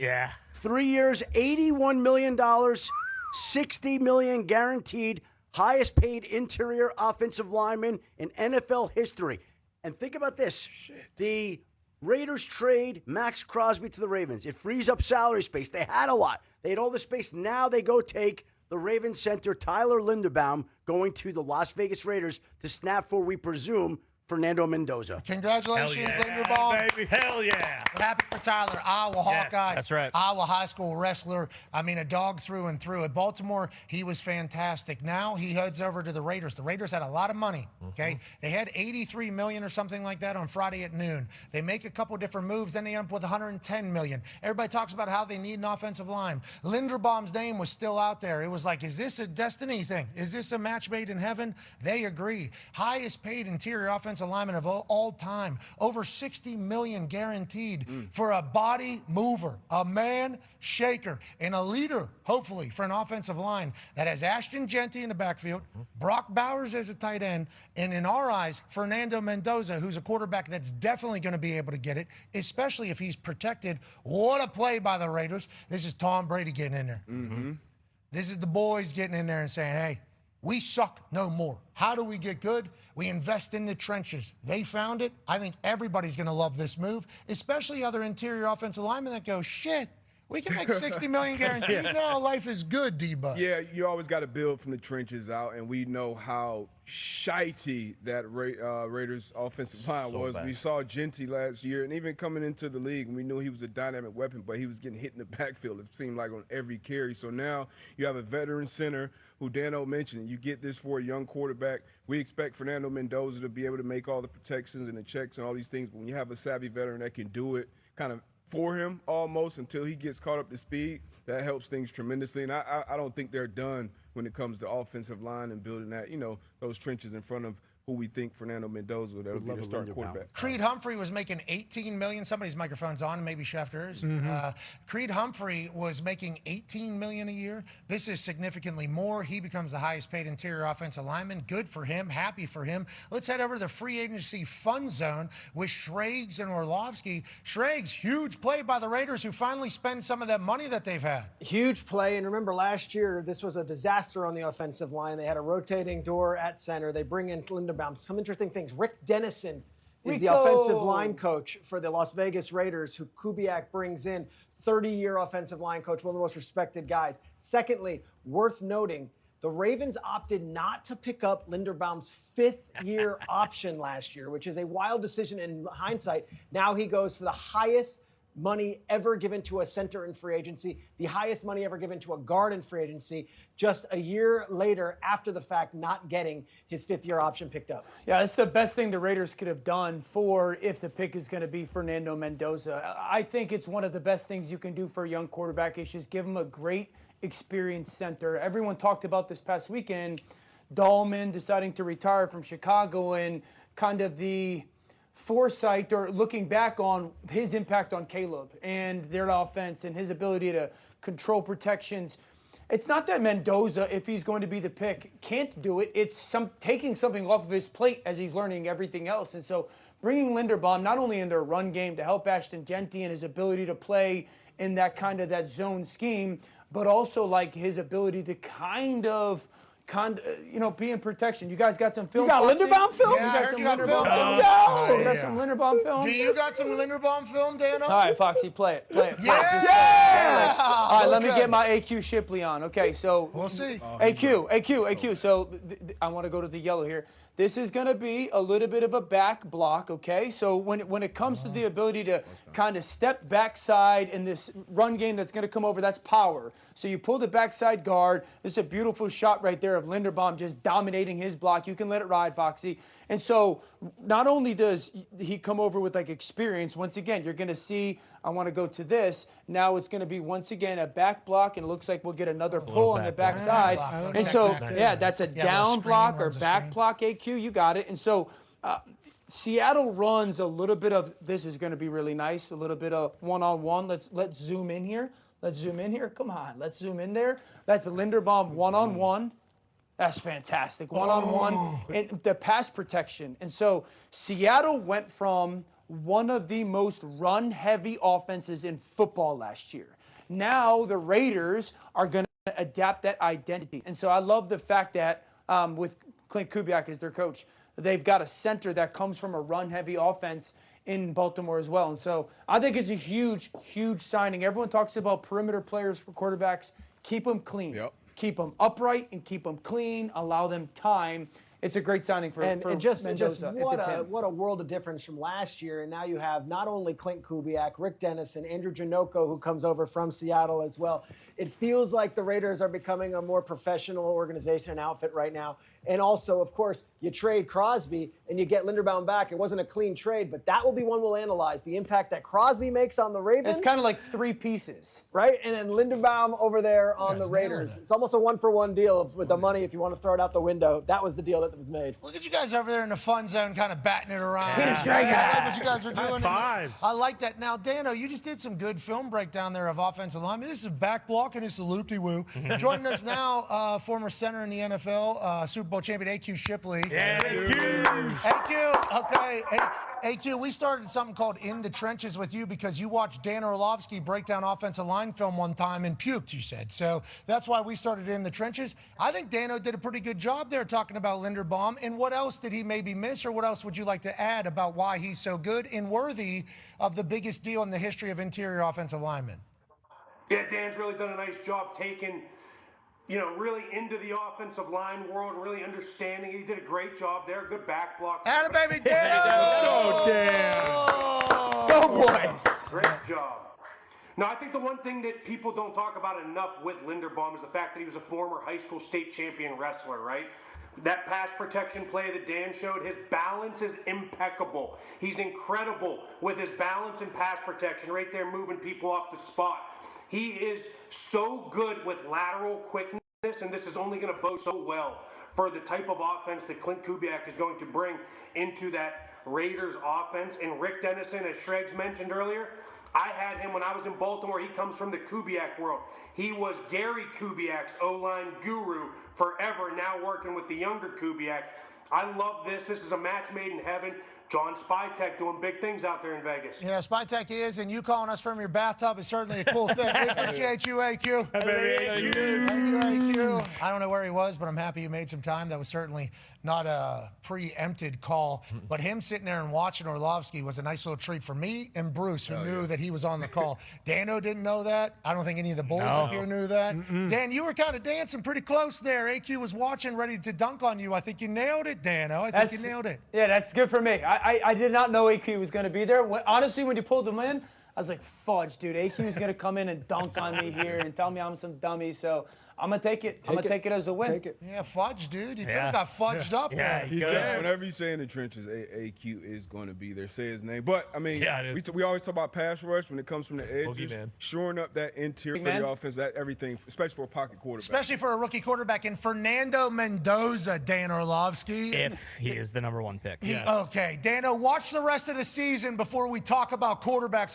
Yeah. 3 years, $81 million, $60 million guaranteed, highest paid interior offensive lineman in NFL history. And think about this. The Raiders trade Max Crosby to the Ravens. It frees up salary space. They had a lot. They had all the space. Now they go take the Ravens center, Tyler Linderbaum, going to the Las Vegas Raiders to snap for, we presume, Fernando Mendoza. Congratulations, Yeah, Linderbaum. baby. Hell yeah. We're happy for Tyler, Iowa Hawkeye. That's right. Iowa high school wrestler. I mean, a dog through and through. At Baltimore, he was fantastic. Now he heads over to the Raiders. The Raiders had a lot of money, okay? They had $83 million or something like that on Friday at noon. They make a couple different moves, then they end up with $110 million. Everybody talks about how they need an offensive line. Linderbaum's name was still out there. It was like, is this a destiny thing? Is this a match made in heaven? They agree. Highest paid interior offensive lineman of all time. Over $60 million guaranteed for a body mover, a man shaker, and a leader, hopefully, for an offensive line that has Ashton Genty in the backfield, Brock Bowers as a tight end, and in our eyes, Fernando Mendoza, who's a quarterback that's definitely going to be able to get it, especially if he's protected. What a play by the Raiders. This is Tom Brady getting in there. This is the boys getting in there and saying, hey, we suck no more. How do we get good? We invest in the trenches. They found it. I think everybody's going to love this move, especially other interior offensive linemen that go, shit, we can make $60 million guaranteed. Now life is good, D-Bud. Yeah, you always got to build from the trenches out, and we know how shitey that Raiders offensive line was. bad. We saw Genty last year, and even coming into the league, we knew he was a dynamic weapon, but he was getting hit in the backfield, it seemed like, on every carry. So now you have a veteran center who Dano mentioned. You get this for a young quarterback. We expect Fernando Mendoza to be able to make all the protections and the checks and all these things, but when you have a savvy veteran that can do it kind of for him almost until he gets caught up to speed, that helps things tremendously. And I don't think they're done when it comes to offensive line and building that, those trenches in front of who we think Fernando Mendoza that'll be the starting quarterback. Creed Humphrey was making $18 million. Somebody's microphone's on, maybe Schefter's. Creed Humphrey was making $18 million a year. This is significantly more. He becomes the highest paid interior offensive lineman. Good for him. Happy for him. Let's head over to the free agency fun zone with Schrags and Orlovsky. Schrags, huge play by the Raiders who finally spend some of that money that they've had. Huge play. And remember, last year, this was a disaster on the offensive line. They had a rotating door at center. They bring in Linderbaum. Some interesting things. Rick Dennison is the offensive line coach for the Las Vegas Raiders, who Kubiak brings in, 30-year offensive line coach, one of the most respected guys. Secondly, worth noting, the Ravens opted not to pick up Linderbaum's fifth-year option last year, which is a wild decision in hindsight. Now he goes for the highest money ever given to a center in free agency, the highest money ever given to a guard in free agency, just a year later after the fact, not getting his fifth-year option picked up. Yeah, it's the best thing the Raiders could have done for if the pick is going to be Fernando Mendoza. I think it's one of the best things you can do for a young quarterback is just give him a great experienced center. Everyone talked about this past weekend, Dahlman deciding to retire from Chicago and kind of the foresight or looking back on his impact on Caleb and their offense and his ability to control protections. It's not that Mendoza, if he's going to be the pick, can't do it. It's taking something off of his plate as he's learning everything else. And so bringing Linderbaum not only in their run game to help Ashton Genty and his ability to play in that kind of that zone scheme, but also like his ability to kind of be in protection. You guys got some film? You got Linderbaum film? Yeah, I heard you got film. You got some Linderbaum film? Do you got some Linderbaum film, Dano? All right, Foxy, play it. Yeah! All right, let me get my AQ Shipley on. Okay, so we'll see. AQ. So I want to go to the yellow here. This is going to be a little bit of a back block, okay? So when it comes to the ability to kind of step backside in this run game that's going to come over, that's power. So you pull the backside guard. This is a beautiful shot right there of Linderbaum just dominating his block. You can let it ride, Foxy. And so not only does he come over with like experience, once again, you're going to see, I want to go to this. Now it's going to be once again a back block, and it looks like we'll get another pull on the backside. And so, yeah, that's a down block or back block, AQ. You got it. And so Seattle runs a little bit of, this is going to be really nice, a little bit of one-on-one. Let's zoom in here. Come on, let's zoom in there. That's a Linderbaum one-on-one. That's fantastic. One-on-one and the pass protection. And so Seattle went from one of the most run-heavy offenses in football last year. Now the Raiders are going to adapt that identity. And so I love the fact that with Clint Kubiak as their coach, they've got a center that comes from a run-heavy offense in Baltimore as well. And so I think it's a huge, huge signing. Everyone talks about perimeter players for quarterbacks. Keep them clean. Yep. Keep them upright and keep them clean. Allow them time. It's a great signing for just Mendoza. what a world of difference from last year. And now you have not only Clint Kubiak, Rick Dennison, Andrew Janocko, who comes over from Seattle as well. It feels like the Raiders are becoming a more professional organization and outfit right now. And also, of course, you trade Crosby and you get Linderbaum back. It wasn't a clean trade, but that will be one we'll analyze. The impact that Crosby makes on the Ravens. It's kind of like 3 pieces. Right? And then Linderbaum over there on the Raiders. It's almost a 1-for-1 deal with the money if you want to throw it out the window. That was the deal that was made. Look at you guys over there in the fun zone kind of batting it around. Yeah. I like what you guys are doing. Fives. I like that. Now, Dano, you just did some good film breakdown there of offensive linemen. This is back block and this is loop-de-woo. Joining us now, former center in the NFL, Super Bowl champion AQ Shipley. Yeah, AQ, okay. AQ, we started something called In the Trenches with you because you watched Dan Orlovsky break down offensive line film one time and puked, you said. So that's why we started In the Trenches. I think Dano did a pretty good job there talking about Linderbaum. And what else did he maybe miss, or what else would you like to add about why he's so good and worthy of the biggest deal in the history of interior offensive linemen? Yeah, Dan's really done a nice job taking, really into the offensive line world, really understanding. He did a great job there. Good back block. Atta baby Dan! Oh, damn. Go boys! Great job. Now, I think the one thing that people don't talk about enough with Linderbaum is the fact that he was a former high school state champion wrestler, right? That pass protection play that Dan showed, his balance is impeccable. He's incredible with his balance and pass protection, right there moving people off the spot. He is so good with lateral quickness, and this is only going to bode so well for the type of offense that Clint Kubiak is going to bring into that Raiders offense. And Rick Dennison, as Shregs mentioned earlier, I had him when I was in Baltimore. He comes from the Kubiak world. He was Gary Kubiak's O-line guru forever, now working with the younger Kubiak. I love this. This is a match made in heaven. John Spytek doing big things out there in Vegas. Yeah, Spytek is, and you calling us from your bathtub is certainly a cool thing. We appreciate you, AQ. Thank you. Thank you, AQ. I don't know where he was, but I'm happy you made some time. That was certainly not a preempted call. But him sitting there and watching Orlovsky was a nice little treat for me and Bruce, who knew that he was on the call. Dano didn't know that. I don't think any of the Bulls up here knew that. Dan, you were kind of dancing pretty close there. AQ was watching, ready to dunk on you. I think you nailed it, Dano. I think you nailed it. Yeah, that's good for me. I did not know AQ was going to be there. Honestly, when you pulled him in, I was like, fudge, dude. AQ is going to come in and dunk on me here and tell me I'm some dummy. So I'm going to take it. I'm going to take it as a win. Take it. Yeah, fudge, dude. You really got fudged up there. Yeah, whenever you say in the trenches, AQ is going to be there. Say his name. But, I mean, we always talk about pass rush when it comes from the edges. Shoring up that interior for the offense, that everything, especially for a pocket quarterback. Especially for a rookie quarterback. And Fernando Mendoza, Dan Orlovsky. If he is the #1 pick. Okay, Dano, watch the rest of the season before we talk about quarterbacks.